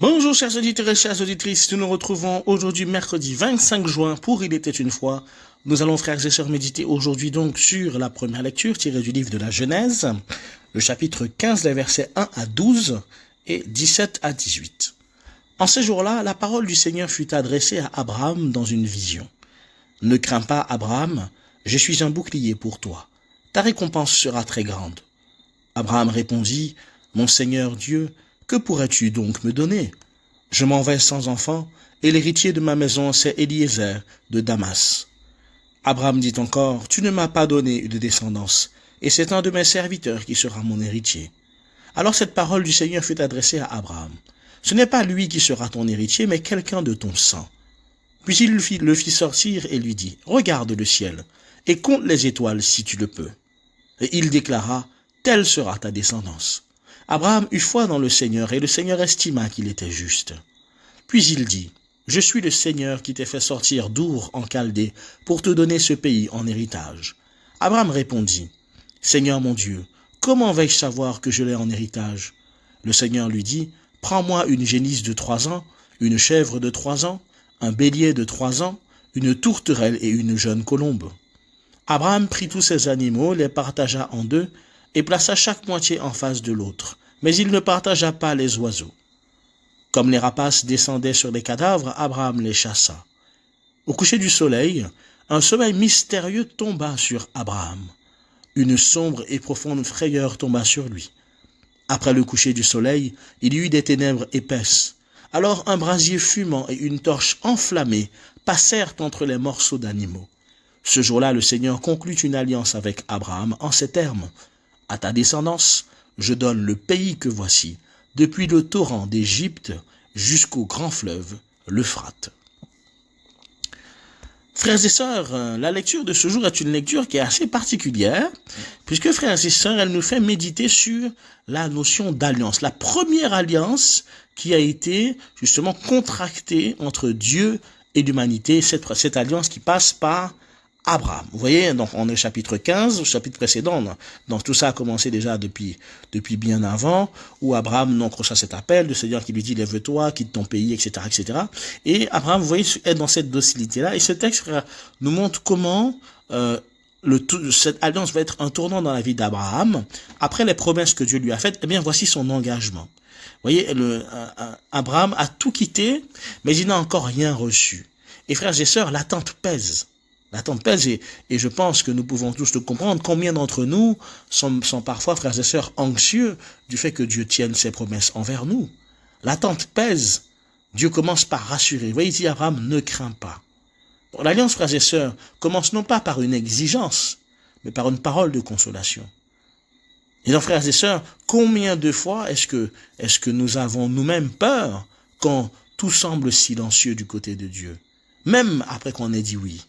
Bonjour chers auditeurs et chères auditrices, nous nous retrouvons aujourd'hui mercredi 25 juin pour Il était une fois. Nous allons frères et sœurs méditer aujourd'hui donc sur la première lecture tirée du livre de la Genèse, le chapitre 15, les versets 1 à 12 et 17 à 18. En ces jours-là, la parole du Seigneur fut adressée à Abraham dans une vision. Ne crains pas Abraham, je suis un bouclier pour toi. Ta récompense sera très grande. Abraham répondit, mon Seigneur Dieu, que pourrais-tu donc me donner? Je m'en vais sans enfant, et l'héritier de ma maison, c'est Eliezer de Damas. Abraham dit encore, tu ne m'as pas donné de descendance, et c'est un de mes serviteurs qui sera mon héritier. Alors cette parole du Seigneur fut adressée à Abraham. Ce n'est pas lui qui sera ton héritier, mais quelqu'un de ton sang. Puis il le fit sortir et lui dit, regarde le ciel, et compte les étoiles si tu le peux. Et il déclara, telle sera ta descendance. Abraham eut foi dans le Seigneur, et le Seigneur estima qu'il était juste. Puis il dit, je suis le Seigneur qui t'ai fait sortir d'Our en Chaldée pour te donner ce pays en héritage. Abraham répondit, Seigneur mon Dieu, comment vais-je savoir que je l'ai en héritage? Le Seigneur lui dit, prends-moi une génisse de 3 ans, une chèvre de 3 ans, un bélier de 3 ans, une tourterelle et une jeune colombe. Abraham prit tous ces animaux, les partagea en deux, et plaça chaque moitié en face de l'autre, mais il ne partagea pas les oiseaux. Comme les rapaces descendaient sur les cadavres, Abraham les chassa. Au coucher du soleil, un sommeil mystérieux tomba sur Abraham. Une sombre et profonde frayeur tomba sur lui. Après le coucher du soleil, il y eut des ténèbres épaisses. Alors un brasier fumant et une torche enflammée passèrent entre les morceaux d'animaux. Ce jour-là, le Seigneur conclut une alliance avec Abraham en ces termes. À ta descendance, je donne le pays que voici, depuis le torrent d'Égypte jusqu'au grand fleuve, l'Euphrate. Frères et sœurs, la lecture de ce jour est une lecture qui est assez particulière, puisque frères et sœurs, elle nous fait méditer sur la notion d'alliance, la première alliance qui a été justement contractée entre Dieu et l'humanité, cette alliance qui passe par Abraham. Vous voyez, donc on est au chapitre 15, au chapitre précédent, donc tout ça a commencé déjà depuis bien avant, où Abraham donc reçoit cet appel, le Seigneur qui lui dit lève-toi, quitte ton pays, etc., etc. Et Abraham, vous voyez, est dans cette docilité-là. Et ce texte, frère, nous montre comment cette alliance va être un tournant dans la vie d'Abraham. Après les promesses que Dieu lui a faites, eh bien voici son engagement. Vous voyez, Abraham a tout quitté, mais il n'a encore rien reçu. Et frères et sœurs, l'attente pèse. L'attente pèse et je pense que nous pouvons tous le comprendre. Combien d'entre nous sont parfois, frères et sœurs, anxieux du fait que Dieu tienne ses promesses envers nous. L'attente pèse. Dieu commence par rassurer. Vous voyez, il dit Abraham, ne crains pas. Bon, l'alliance, frères et sœurs, commence non pas par une exigence, mais par une parole de consolation. Et donc, frères et sœurs, combien de fois est-ce que nous avons nous-mêmes peur quand tout semble silencieux du côté de Dieu, même après qu'on ait dit oui?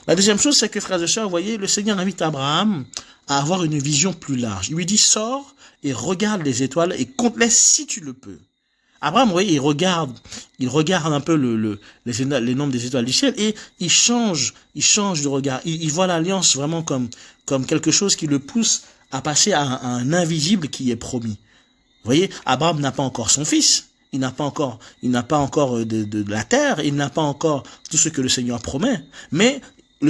La deuxième chose, c'est que, frères et sœurs, vous voyez, le Seigneur invite Abraham à avoir une vision plus large. Il lui dit, sors et regarde les étoiles et compte-les si tu le peux. Abraham, vous voyez, il regarde un peu les nombres des étoiles du ciel et il change de regard. Il voit l'alliance vraiment comme quelque chose qui le pousse à passer à un invisible qui est promis. Vous voyez, Abraham n'a pas encore son fils. Il n'a pas encore de la terre. Il n'a pas encore tout ce que le Seigneur promet. Mais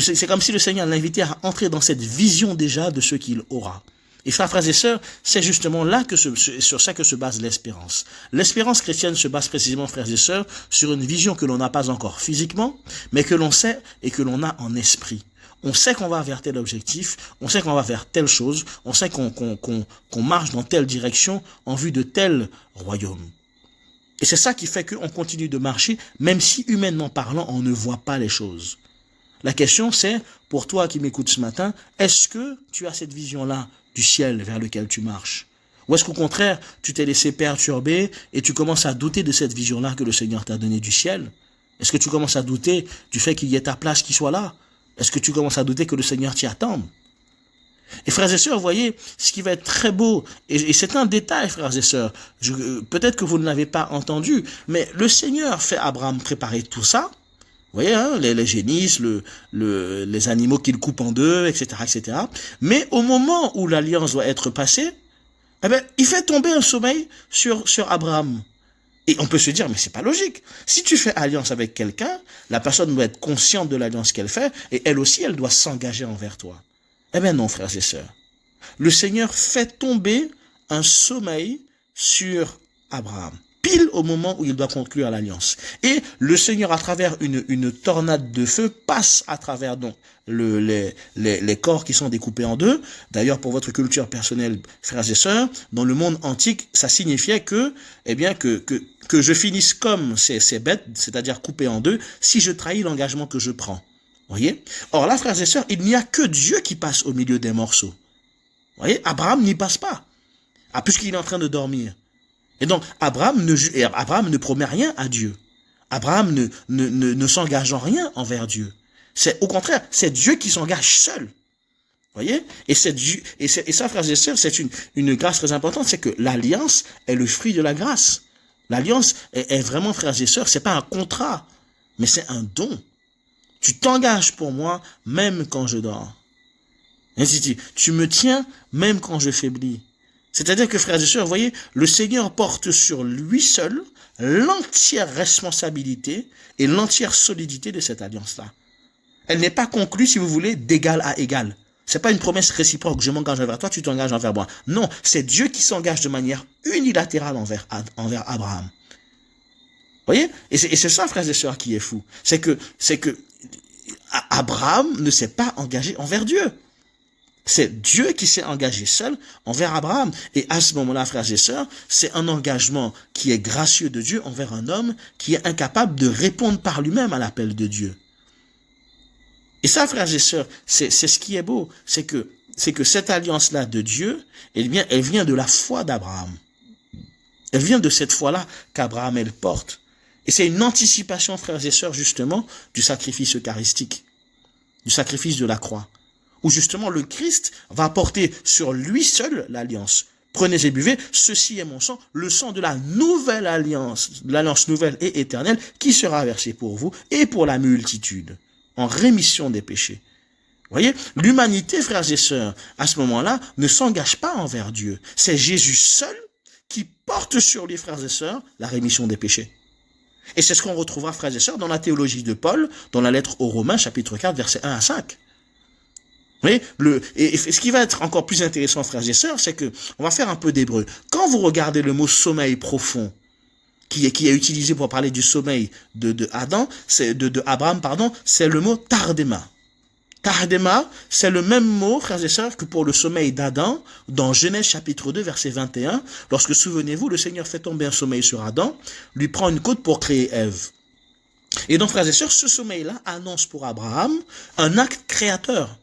c'est comme si le Seigneur l'invitait à entrer dans cette vision déjà de ce qu'il aura. Et frères et sœurs, c'est justement là sur ça que se base l'espérance. L'espérance chrétienne se base précisément, frères et sœurs, sur une vision que l'on n'a pas encore physiquement, mais que l'on sait et que l'on a en esprit. On sait qu'on va vers tel objectif, on sait qu'on va vers telle chose, on sait qu'on marche dans telle direction en vue de tel royaume. Et c'est ça qui fait qu'on continue de marcher, même si humainement parlant, on ne voit pas les choses. La question c'est, pour toi qui m'écoutes ce matin, est-ce que tu as cette vision-là du ciel vers lequel tu marches? Ou est-ce qu'au contraire, tu t'es laissé perturber et tu commences à douter de cette vision-là que le Seigneur t'a donnée du ciel? Est-ce que tu commences à douter du fait qu'il y ait ta place qui soit là? Est-ce que tu commences à douter que le Seigneur t'y attende? Et frères et sœurs, vous voyez, ce qui va être très beau, et c'est un détail, frères et sœurs, peut-être que vous ne l'avez pas entendu, mais le Seigneur fait Abraham préparer tout ça. Vous voyez, hein, les génisses, les animaux qu'il coupe en deux, etc., etc. Mais au moment où l'alliance doit être passée, eh bien, il fait tomber un sommeil sur Abraham. Et on peut se dire, mais c'est pas logique. Si tu fais alliance avec quelqu'un, la personne doit être consciente de l'alliance qu'elle fait, et elle aussi, elle doit s'engager envers toi. Eh bien non, frères et sœurs. Le Seigneur fait tomber un sommeil sur Abraham, pile au moment où il doit conclure l'alliance. Et le Seigneur, à travers une tornade de feu, passe à travers donc les corps qui sont découpés en deux. D'ailleurs, pour votre culture personnelle, frères et sœurs, dans le monde antique, ça signifiait que, eh bien, que je finisse comme ces bêtes, c'est-à-dire coupées en deux, si je trahis l'engagement que je prends. Voyez? Or là, frères et sœurs, il n'y a que Dieu qui passe au milieu des morceaux. Voyez? Abraham n'y passe pas. Ah, puisqu'il est en train de dormir. Et donc, Abraham ne promet rien à Dieu. Abraham ne s'engage en rien envers Dieu. C'est, au contraire, c'est Dieu qui s'engage seul. Voyez? Et ça, frères et sœurs, c'est une grâce très importante, c'est que l'alliance est le fruit de la grâce. L'alliance est vraiment, frères et sœurs, c'est pas un contrat, mais c'est un don. Tu t'engages pour moi, même quand je dors. Ainsi, tu me tiens, même quand je faiblis. C'est-à-dire que, frères et sœurs, vous voyez, le Seigneur porte sur lui seul l'entière responsabilité et l'entière solidité de cette alliance-là. Elle n'est pas conclue, si vous voulez, d'égal à égal. C'est pas une promesse réciproque, je m'engage envers toi, tu t'engages envers moi. Non, c'est Dieu qui s'engage de manière unilatérale envers Abraham. Vous voyez? Et c'est ça, frères et sœurs, qui est fou. C'est que Abraham ne s'est pas engagé envers Dieu. C'est Dieu qui s'est engagé seul envers Abraham. Et à ce moment-là, frères et sœurs, c'est un engagement qui est gracieux de Dieu envers un homme qui est incapable de répondre par lui-même à l'appel de Dieu. Et ça, frères et sœurs, c'est ce qui est beau. C'est que cette alliance-là de Dieu, elle vient de la foi d'Abraham. Elle vient de cette foi-là qu'Abraham, elle porte. Et c'est une anticipation, frères et sœurs, justement, du sacrifice eucharistique, du sacrifice de la croix, où justement le Christ va porter sur lui seul l'alliance. Prenez et buvez, ceci est mon sang, le sang de la nouvelle alliance, l'alliance nouvelle et éternelle, qui sera versée pour vous et pour la multitude, en rémission des péchés. Vous voyez, l'humanité, frères et sœurs, à ce moment-là, ne s'engage pas envers Dieu. C'est Jésus seul qui porte sur lui, frères et sœurs, la rémission des péchés. Et c'est ce qu'on retrouvera, frères et sœurs, dans la théologie de Paul, dans la lettre aux Romains, chapitre 4, versets 1 à 5. Vous voyez, et ce qui va être encore plus intéressant, frères et sœurs, c'est que on va faire un peu d'hébreu. Quand vous regardez le mot sommeil profond, qui est utilisé pour parler du sommeil de Abraham, pardon, c'est le mot tardema. Tardema, c'est le même mot, frères et sœurs, que pour le sommeil d'Adam, dans Genèse chapitre 2, verset 21, lorsque, souvenez-vous, le Seigneur fait tomber un sommeil sur Adam, lui prend une côte pour créer Ève. Et donc, frères et sœurs, ce sommeil-là annonce pour Abraham un acte créateur,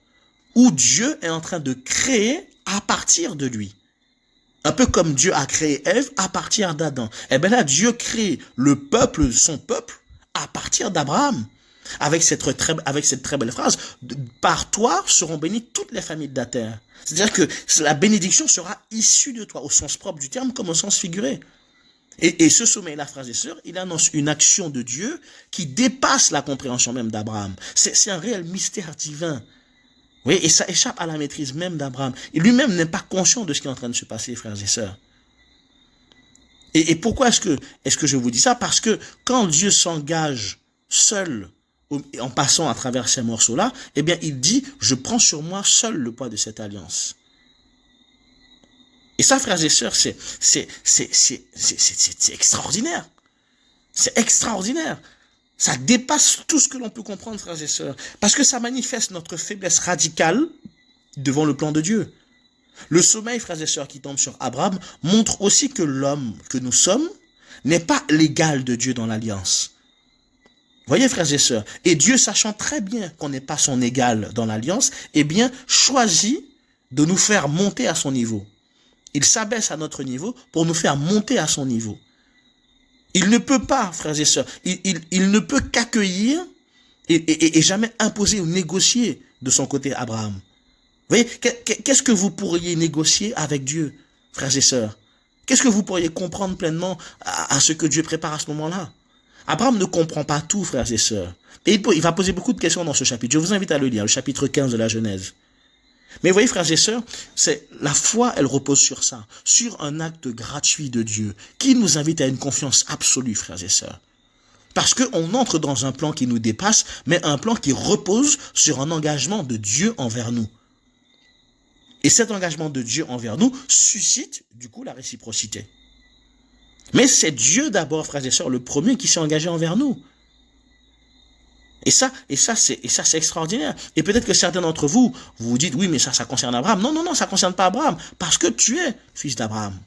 où Dieu est en train de créer à partir de lui. Un peu comme Dieu a créé Ève à partir d'Adam. Eh bien là, Dieu crée le peuple, son peuple, à partir d'Abraham. Avec cette très belle phrase, par toi seront bénies toutes les familles de la terre. C'est-à-dire que la bénédiction sera issue de toi, au sens propre du terme comme au sens figuré. Et ce sommeil-là, frères et sœurs, il annonce une action de Dieu qui dépasse la compréhension même d'Abraham. C'est un réel mystère divin. Oui, et ça échappe à la maîtrise même d'Abraham. Il lui-même n'est pas conscient de ce qui est en train de se passer, frères et sœurs. Et pourquoi est-ce que je vous dis ça? Parce que quand Dieu s'engage seul, en passant à travers ces morceaux-là, eh bien, il dit, je prends sur moi seul le poids de cette alliance. Et ça, frères et sœurs, c'est extraordinaire. C'est extraordinaire. Ça dépasse tout ce que l'on peut comprendre, frères et sœurs. Parce que ça manifeste notre faiblesse radicale devant le plan de Dieu. Le sommeil, frères et sœurs, qui tombe sur Abraham, montre aussi que l'homme que nous sommes n'est pas l'égal de Dieu dans l'alliance. Voyez, frères et sœurs, et Dieu, sachant très bien qu'on n'est pas son égal dans l'alliance, eh bien, choisit de nous faire monter à son niveau. Il s'abaisse à notre niveau pour nous faire monter à son niveau. Il ne peut pas, frères et sœurs, il ne peut qu'accueillir et jamais imposer ou négocier de son côté Abraham. Vous voyez, qu'est-ce que vous pourriez négocier avec Dieu, frères et sœurs? Qu'est-ce que vous pourriez comprendre pleinement à ce que Dieu prépare à ce moment-là? Abraham ne comprend pas tout, frères et sœurs. Et il va poser beaucoup de questions dans ce chapitre. Je vous invite à le lire, le chapitre 15 de la Genèse. Mais vous voyez, frères et sœurs, la foi, elle repose sur ça, sur un acte gratuit de Dieu, qui nous invite à une confiance absolue, frères et sœurs. Parce qu'on entre dans un plan qui nous dépasse, mais un plan qui repose sur un engagement de Dieu envers nous. Et cet engagement de Dieu envers nous suscite, du coup, la réciprocité. Mais c'est Dieu d'abord, frères et sœurs, le premier qui s'est engagé envers nous. Et ça, c'est extraordinaire. Et peut-être que certains d'entre vous, vous dites, oui, mais ça concerne Abraham. Non, non, non, ça concerne pas Abraham, parce que tu es fils d'Abraham.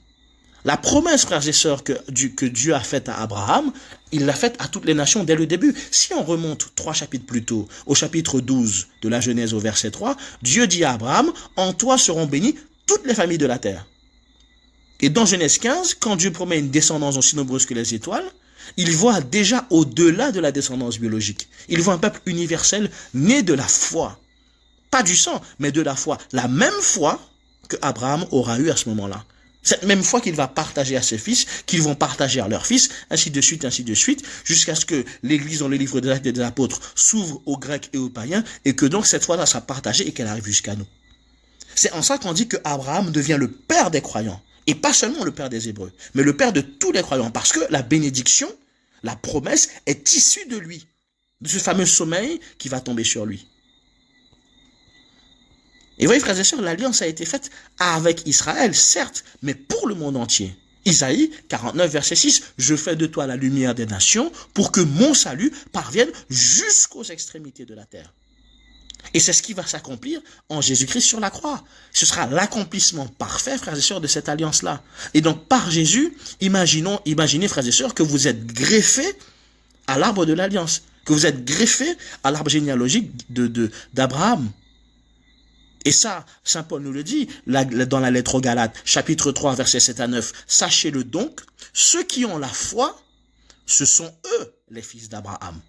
La promesse, frères et sœurs, que Dieu a faite à Abraham, il l'a faite à toutes les nations dès le début. Si on remonte 3 chapitres plus tôt, au chapitre 12 de la Genèse au verset 3, Dieu dit à Abraham, en toi seront bénies toutes les familles de la terre. Et dans Genèse 15, quand Dieu promet une descendance aussi nombreuse que les étoiles, il voit déjà au-delà de la descendance biologique. Il voit un peuple universel né de la foi. Pas du sang, mais de la foi. La même foi que Abraham aura eu à ce moment-là. Cette même foi qu'il va partager à ses fils, qu'ils vont partager à leurs fils, ainsi de suite, jusqu'à ce que l'Église dans le livre des Actes des Apôtres s'ouvre aux Grecs et aux païens, et que donc cette foi-là soit partagée et qu'elle arrive jusqu'à nous. C'est en ça qu'on dit que Abraham devient le père des croyants, et pas seulement le père des Hébreux, mais le père de tous les croyants, parce que la bénédiction, la promesse, est issue de lui, de ce fameux sommeil qui va tomber sur lui. Et vous voyez, frères et sœurs, l'alliance a été faite avec Israël, certes, mais pour le monde entier. Isaïe 49, verset 6, « Je fais de toi la lumière des nations pour que mon salut parvienne jusqu'aux extrémités de la terre. » Et c'est ce qui va s'accomplir en Jésus-Christ sur la croix. Ce sera l'accomplissement parfait, frères et sœurs, de cette alliance-là. Et donc, par Jésus, imaginez, frères et sœurs, que vous êtes greffés à l'arbre de l'alliance, que vous êtes greffés à l'arbre généalogique d'Abraham. Et ça, Saint Paul nous le dit dans la lettre aux Galates, chapitre 3, versets 7 à 9. « Sachez-le donc, ceux qui ont la foi, ce sont eux les fils d'Abraham.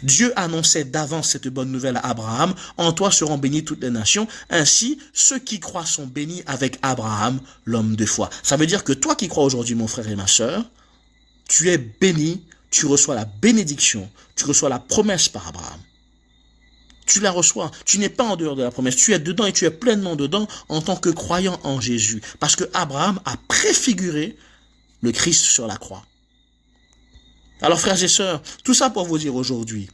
Dieu annonçait d'avance cette bonne nouvelle à Abraham, « En toi seront bénies toutes les nations. Ainsi, ceux qui croient sont bénis avec Abraham, l'homme de foi. » Ça veut dire que toi qui crois aujourd'hui, mon frère et ma sœur, tu es béni, tu reçois la bénédiction, tu reçois la promesse par Abraham. Tu la reçois, tu n'es pas en dehors de la promesse, tu es dedans et tu es pleinement dedans en tant que croyant en Jésus. Parce que Abraham a préfiguré le Christ sur la croix. Alors frères et sœurs, tout ça pour vous dire aujourd'hui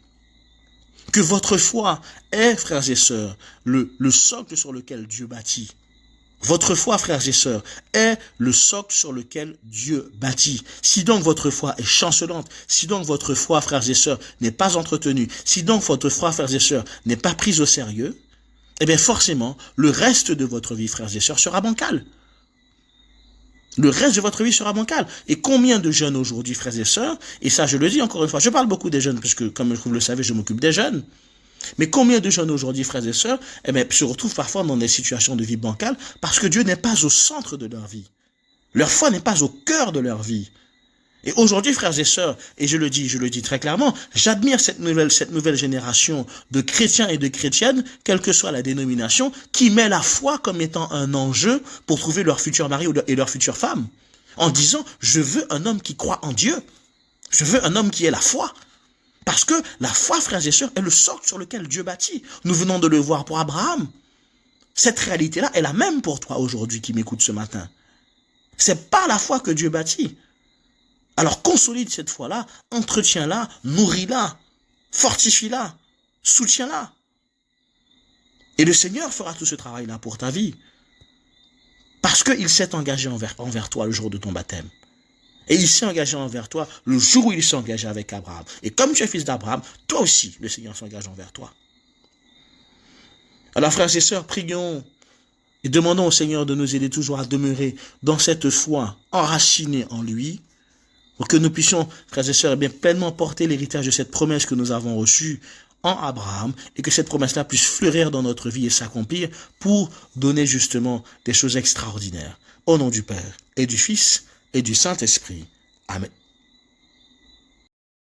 que votre foi est, frères et sœurs, le socle sur lequel Dieu bâtit. Votre foi, frères et sœurs, est le socle sur lequel Dieu bâtit. Si donc votre foi est chancelante, si donc votre foi, frères et sœurs, n'est pas entretenue, si donc votre foi, frères et sœurs, n'est pas prise au sérieux, eh bien forcément, le reste de votre vie, frères et sœurs, sera bancal. Le reste de votre vie sera bancal. Et combien de jeunes aujourd'hui, frères et sœurs, et ça je le dis encore une fois, je parle beaucoup des jeunes, puisque comme vous le savez, je m'occupe des jeunes. Mais combien de jeunes aujourd'hui, frères et sœurs, se retrouvent parfois dans des situations de vie bancale parce que Dieu n'est pas au centre de leur vie. Leur foi n'est pas au cœur de leur vie. Et aujourd'hui, frères et sœurs, et je le dis très clairement, j'admire cette nouvelle génération de chrétiens et de chrétiennes, quelle que soit la dénomination, qui met la foi comme étant un enjeu pour trouver leur futur mari et leur future femme. En disant, je veux un homme qui croit en Dieu. Je veux un homme qui ait la foi. Parce que la foi, frères et sœurs, est le socle sur lequel Dieu bâtit. Nous venons de le voir pour Abraham. Cette réalité-là est la même pour toi aujourd'hui qui m'écoute ce matin. C'est par la foi que Dieu bâtit. Alors consolide cette foi-là, entretiens-la, nourris-la, fortifie-la, soutiens-la. Et le Seigneur fera tout ce travail-là pour ta vie. Parce qu'il s'est engagé envers toi le jour de ton baptême. Et il s'est engagé envers toi le jour où il s'est engagé avec Abraham. Et comme tu es fils d'Abraham, toi aussi, le Seigneur s'engage envers toi. Alors, frères et sœurs, prions et demandons au Seigneur de nous aider toujours à demeurer dans cette foi enracinée en lui, pour que nous puissions, frères et sœurs, pleinement porter l'héritage de cette promesse que nous avons reçue en Abraham, et que cette promesse-là puisse fleurir dans notre vie et s'accomplir pour donner justement des choses extraordinaires. Au nom du Père et du Fils et du Saint-Esprit. Amen.